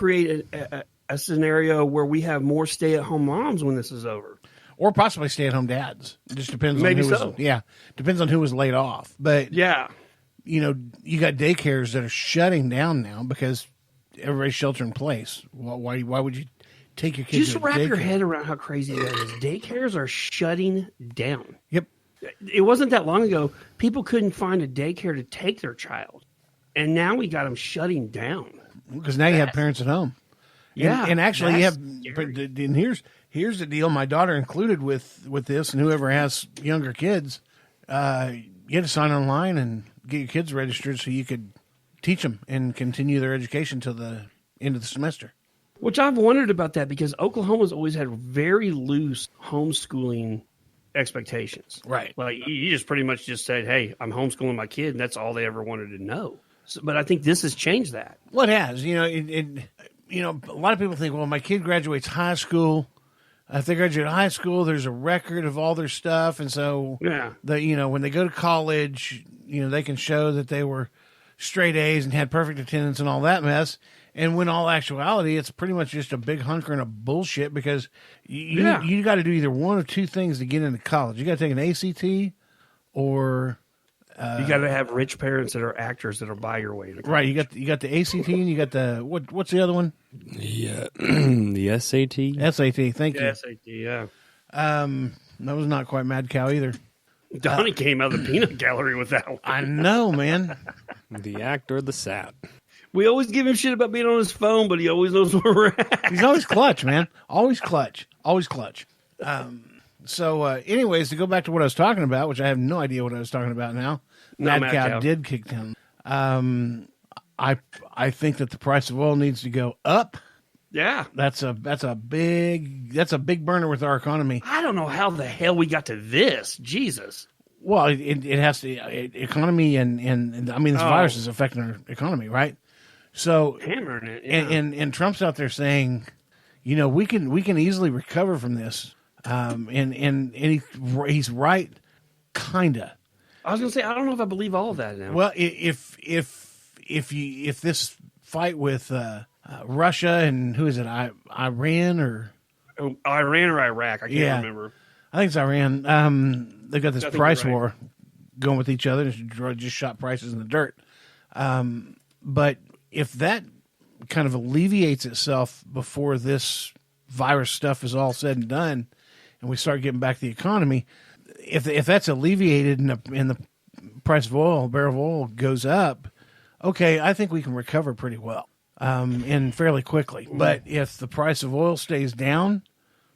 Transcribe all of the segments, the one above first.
create a scenario where we have more stay-at-home moms when this is over. Or possibly stay-at-home dads. It just depends Maybe on who so. Depends on who was laid off. But, Yeah. you know, you got daycares that are shutting down now because everybody's shelter in place. Why would you take your kids Just to wrap daycare? your head around how crazy that is. Daycares are shutting down. Yep. It wasn't that long ago. People couldn't find a daycare to take their child. And now we got them shutting down. Because now you have parents at home. Yeah. And actually you have, scary. and here's the deal. My daughter included with this, and whoever has younger kids, you had to sign online and get your kids registered so you could teach them and continue their education till the end of the semester. Which I've wondered about that because Oklahoma's always had very loose homeschooling expectations. Right. Like you just pretty much just said, hey, I'm homeschooling my kid, and that's all they ever wanted to know. So, but I think this has changed that. Well, it has. You know, a lot of people think, well, my kid graduates high school. If they graduate high school, there's a record of all their stuff, and so Yeah. when they go to college, they can show that they were straight A's and had perfect attendance and all that mess. And when all actuality, it's pretty much just a big hunker and a bullshit because you got to do either one of two things to get into college. You got to take an ACT or You got to have rich parents that are actors that are buy your way. right. You got the ACT and you got the what's the other one? Yeah, the SAT. SAT. Thank you. SAT, yeah. That was not quite Mad Cow either. Donnie came out of the peanut gallery with that one. I know, man. The ACT or the SAT. We always give him shit about being on his phone, but he always knows where we're at. He's always clutch, man. Always clutch. Always clutch. So, anyways, to go back to what I was talking about, which I have no idea what I was talking about now. No, Mad Cow did kick down. I think that the price of oil needs to go up. Yeah. That's a big burner with our economy. I don't know how the hell we got to this. Jesus. Well, it has to economy and I mean this virus is affecting our economy, right? So Hammering it. Yeah. and Trump's out there saying, we can easily recover from this. And he's right, kinda. I was gonna say I don't know if I believe all of that now. Well, if this fight with Russia and who is it, Iran or Iran or Iraq, I can't remember. I think it's Iran. They've got this price you're right. war going with each other. Just shot prices in the dirt. But if that kind of alleviates itself before this virus stuff is all said and done, and we start getting back the economy, if that's alleviated and the price of oil, a barrel of oil goes up, okay, I think we can recover pretty well and fairly quickly. But if the price of oil stays down,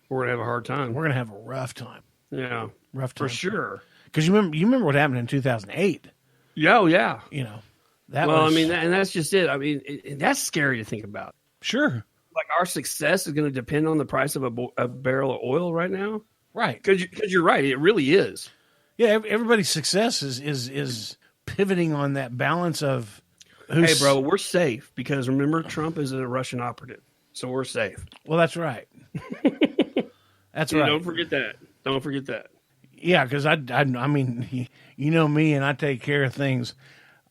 We're gonna have a hard time. we're gonna have a rough time. Yeah, Rough time for sure. Because you remember what happened in 2008. Yeah, oh, yeah. That Well, was, I mean, and that's just it. I mean, that's scary to think about. sure, Like our success is going to depend on the price of a barrel of oil right now. right. Because you're right, it really is. Yeah, everybody's success is pivoting on that balance of Hey, bro, we're safe because remember, Trump is a Russian operative, so we're safe. Well, that's right. That's Yeah, right. don't forget that. Don't forget that. Yeah, because I mean, you know me, and I take care of things.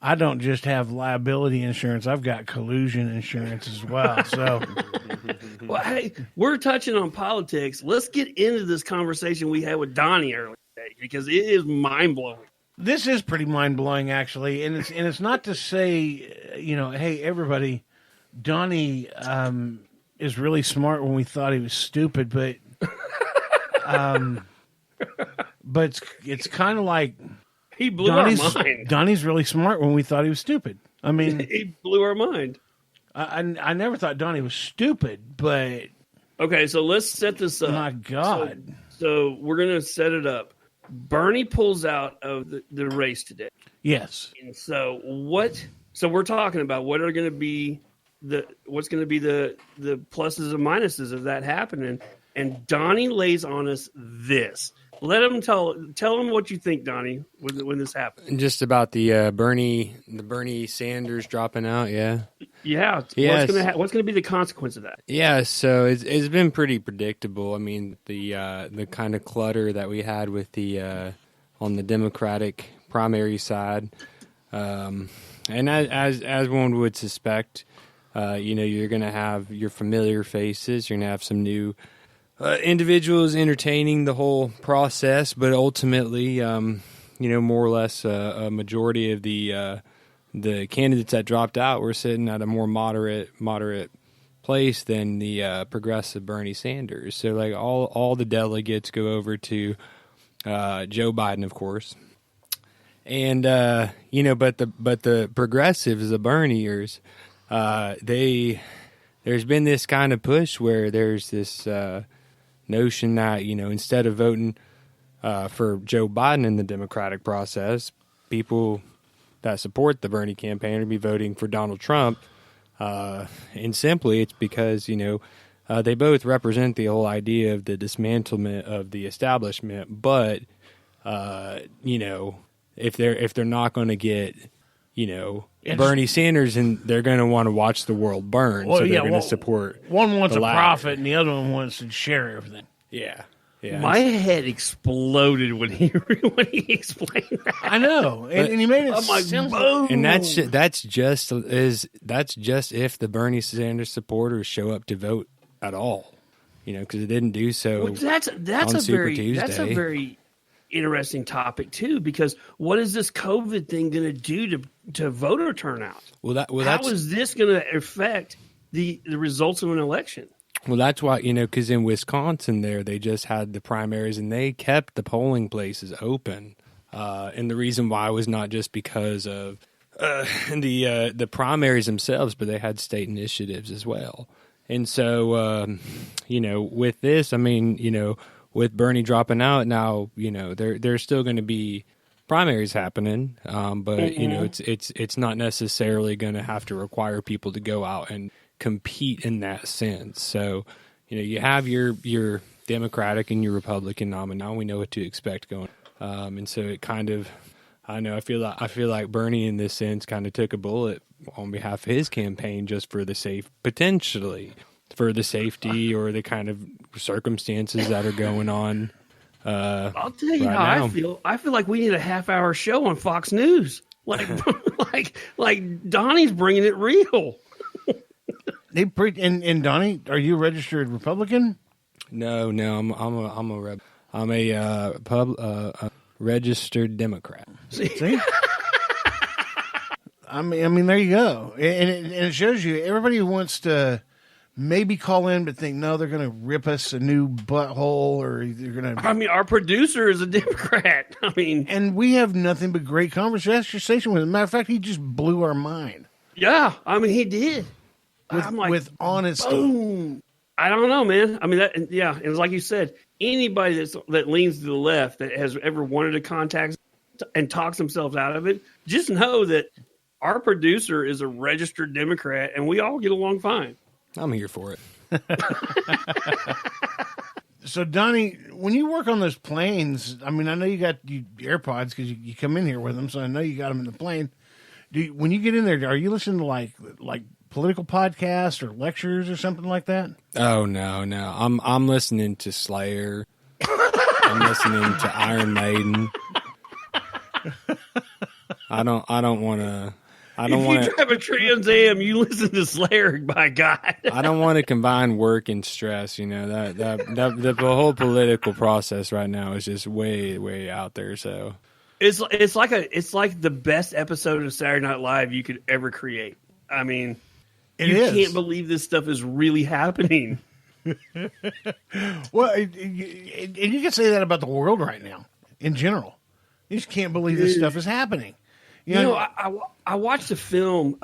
I don't just have liability insurance; I've got collusion insurance as well. So, Well, hey, we're touching on politics. Let's get into this conversation we had with Donnie earlier today because it is mind blowing. this is pretty mind blowing, actually, and it's not to say, hey, everybody, Donnie is really smart when we thought he was stupid, but but it's kind of like He blew our mind. Donnie's really smart when we thought he was stupid. I mean, He blew our mind. I never thought Donnie was stupid, but Okay, so let's set this up. my God, So we're going to set it up. Bernie pulls out of the race today. yes, And so so we're talking about what are going to be what's going to be the pluses and minuses of that happening. And Donnie lays on us this. Let him tell him what you think, Donnie, when this happens. Just about the Bernie Sanders dropping out, yeah. Yeah. Yes. What's going to be the consequence of that? Yeah, so it's been pretty predictable. I mean, the kind of clutter that we had with the on the Democratic primary side, and as one would suspect, You're going to have your familiar faces. You're going to have some new individuals entertaining the whole process, but ultimately, more or less a majority of the candidates that dropped out were sitting at a more moderate place than the progressive Bernie Sanders. So, like, all the delegates go over to Joe Biden, of course, and but the progressives, the Berniers, there's been this kind of push where there's this notion that instead of voting for Joe Biden in the democratic process, people that support the Bernie campaign are be voting for Donald Trump, and simply it's because they both represent the whole idea of the dismantlement of the establishment, but if they're not going to get Bernie Sanders, and they're going to want to watch the world burn, so they're going to support one wants the a latter. profit and the other one wants to share everything. Yeah. My head exploded when he explained that. I know, and he made it I'm like, simple. boom. And that's just if the Bernie Sanders supporters show up to vote at all, because it didn't do so. Well, that's on a Super very Tuesday. interesting topic too, because what is this COVID thing going to do to voter turnout? How is this going to affect the results of an election? Well, that's why, because in Wisconsin they just had the primaries and they kept the polling places open. And the reason why was not just because of the primaries themselves, but they had state initiatives as well. And so, with this, with Bernie dropping out now, there's still going to be primaries happening, but it's not necessarily going to have to require people to go out and compete in that sense. So, you have your Democratic and your Republican nominee. We know what to expect going, and so it kind of, I feel like Bernie in this sense kind of took a bullet on behalf of his campaign just for the safety or the kind of circumstances that are going on. I'll tell you right how now. I feel. I feel like we need a half-hour show on Fox News. Like Donnie's bringing it real. And Donnie, are you a registered Republican? No, I'm a registered Democrat. See? I mean, there you go, and it shows you everybody who wants to maybe call in but think no, they're going to rip us a new butthole, or they're going to. Our producer is a Democrat. And we have nothing but great conversation with him. Matter of fact, he just blew our mind. Yeah, he did. With honesty. Boom. I don't know, man. And it's like you said, anybody that leans to the left that has ever wanted to contact and talks themselves out of it, just know that our producer is a registered Democrat, and we all get along fine. I'm here for it. So, Donnie, when you work on those planes, I know you got AirPods because you come in here with them, so I know you got them in the plane. When you get in there, are you listening to like political podcasts or lectures or something like that? Oh no. I'm listening to Slayer. I'm listening to Iron Maiden. I don't want to. If you drive a Trans Am, you listen to Slayer, by God. I don't want to combine work and stress. That the whole political process right now is just way, way out there. So it's like the best episode of Saturday Night Live you could ever create. You can't believe this stuff is really happening. Well, and you can say that about the world right now in general. You just can't believe this stuff is happening. I watched a film.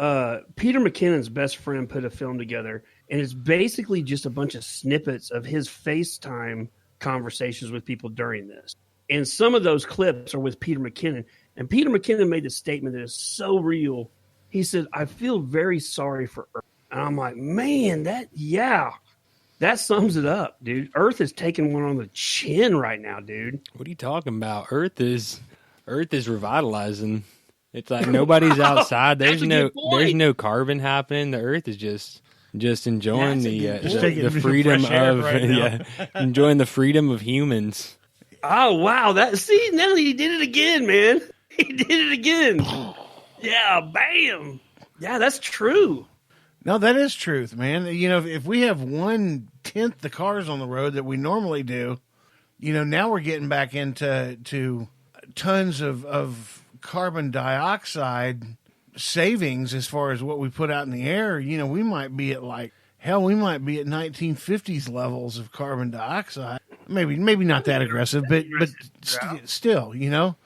Peter McKinnon's best friend put a film together, and it's basically just a bunch of snippets of his FaceTime conversations with people during this. And some of those clips are with Peter McKinnon. And Peter McKinnon made a statement that is so real. He said, "I feel very sorry for Earth." And I'm like, man, that sums it up, dude. Earth is taking one on the chin right now, dude. What are you talking about? Earth is revitalizing. It's like nobody's outside. There's no carbon happening. The Earth is just enjoying the freedom of enjoying the freedom of humans. Oh wow! Now he did it again, man. He did it again. Yeah, bam. Yeah, that's true. No, that is truth, man. You know, if we have 1/10 the cars on the road that we normally do, you know, now we're getting back into tons of carbon dioxide savings as far as what we put out in the air. You know, we might be at we might be at 1950s levels of carbon dioxide. Maybe not that aggressive, but still, you know,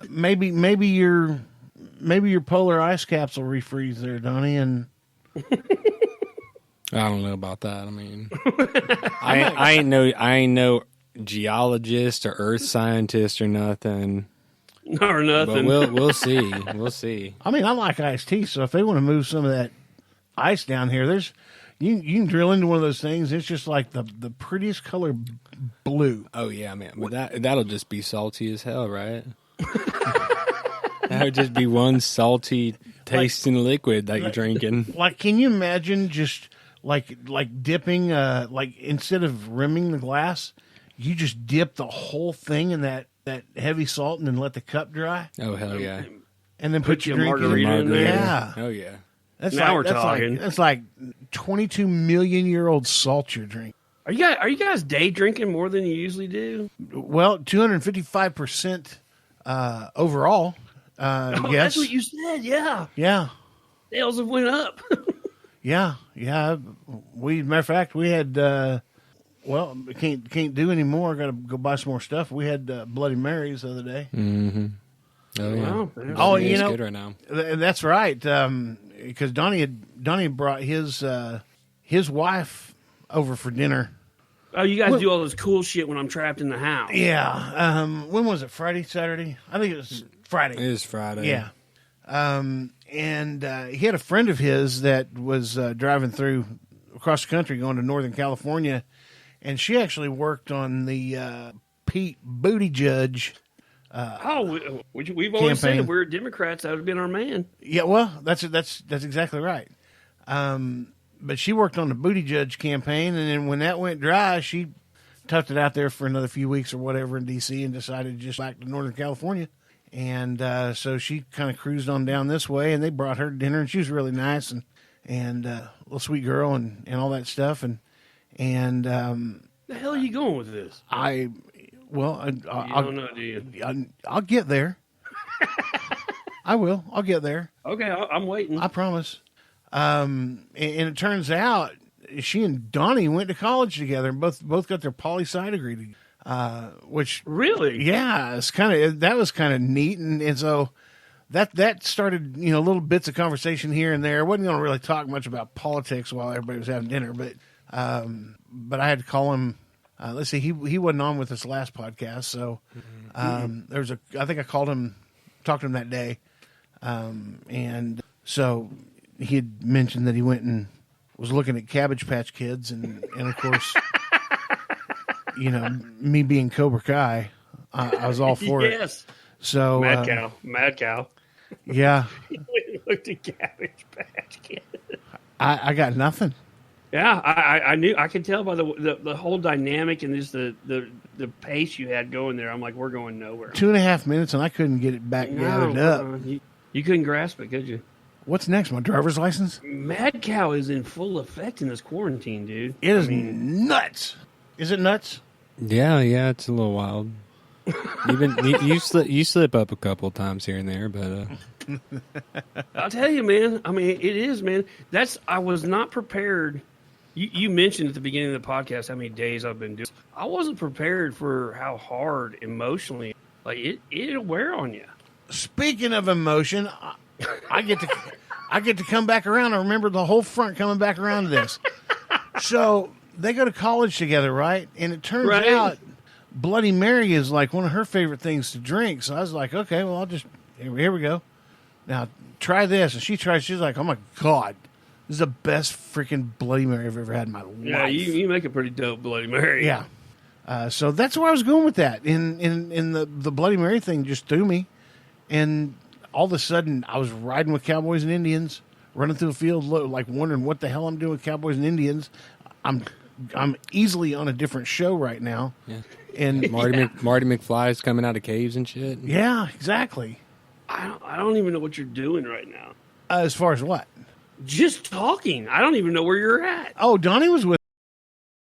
maybe your polar ice caps will refreeze there, Donnie, and I don't know about that. I mean, I ain't no geologist or earth scientist or nothing. Or nothing. But we'll see. We'll see. I mean, I like iced tea, so if they want to move some of that ice down here, you can drill into one of those things. It's just like the prettiest color blue. Oh yeah, man. But that'll just be salty as hell, right? That would just be one salty tasting liquid that you're drinking. Like, can you imagine just like dipping, like instead of rimming the glass, you just dip the whole thing in that heavy salt and then let the cup dry? Oh hell yeah! And then put your drink margarita in there. Yeah. Oh yeah. We're talking. That's like 22 million year old salt you're drinking. Are you guys day drinking more than you usually do? Well, 255% overall. Yes, that's what you said. Yeah, yeah, sales have went up. yeah. Matter of fact, we had. Well, can't do any more. Got to go buy some more stuff. We had Bloody Marys the other day. Mm-hmm. Oh yeah. Wow. Oh, It's you know, good right now. That's right. Because Donnie had brought his wife over for dinner. Oh, you guys do all this cool shit when I'm trapped in the house. Yeah. When was it? Friday, Saturday? I think it was Friday. It is Friday. Yeah. And he had a friend of his that was driving through across the country going to Northern California, and she actually worked on the Pete Buttigieg. We've always said campaign. if we were Democrats, that would have been our man. Yeah, well, that's exactly right. But she worked on the Buttigieg campaign, and then when that went dry, she toughed it out there for another few weeks or whatever in D.C. and decided to just back to Northern California. And so she kind of cruised on down this way, and they brought her to dinner, and she was really nice and a little sweet girl and all that stuff. And The hell are you going with this? I'll don't know, do you? I'll get there. I will. I'll get there. Okay, I'm waiting. I promise. And it turns out she and Donnie went to college together and both got their poli-sci degree. Which Really? yeah, that was kind of neat, and so that started little bits of conversation here and there. I wasn't going to really talk much about politics while everybody was having dinner, but I had to call him. Let's see, he wasn't on with us last podcast, so I think I called him, talked to him that day, and so he had mentioned that he went and was looking at Cabbage Patch Kids, and of course, me being Cobra Kai, I was all for it. Yes. So Mad cow. Yeah, Looked at Cabbage Patch Kid. I got nothing. Yeah, I knew. I could tell by the whole dynamic and just the pace you had going there. I'm like, we're going nowhere. 2.5 minutes, and I couldn't get it back gathered up. You couldn't grasp it, could you? What's next? My driver's license? Mad cow is in full effect in this quarantine, dude. It is nuts. Is it nuts? Yeah, it's a little wild. You slip up a couple times here and there, but I'll tell you, man. I mean, it is, man. I was not prepared. You mentioned at the beginning of the podcast how many days I've been doing. I wasn't prepared for how hard emotionally, it'll wear on you. Speaking of emotion, I get to come back around. I remember the whole front coming back around to this. So they go to college together, right? And it turns out Bloody Mary is like one of her favorite things to drink. So I was like, okay, well, I'll just here we go. Now try this, and she's like, oh my God, this is the best freaking Bloody Mary I've ever had in my life. Yeah, you make a pretty dope Bloody Mary. Yeah. So that's where I was going with that. In the Bloody Mary thing just threw me, and all of a sudden I was riding with Cowboys and Indians, running through the field, like wondering what the hell I'm doing with Cowboys and Indians. I'm easily on a different show right now. yeah. And Marty McFly's coming out of caves and shit. yeah, exactly. I don't even know what you're doing right now. As far as what? Just talking. I don't even know where you're at. Oh, Donnie was with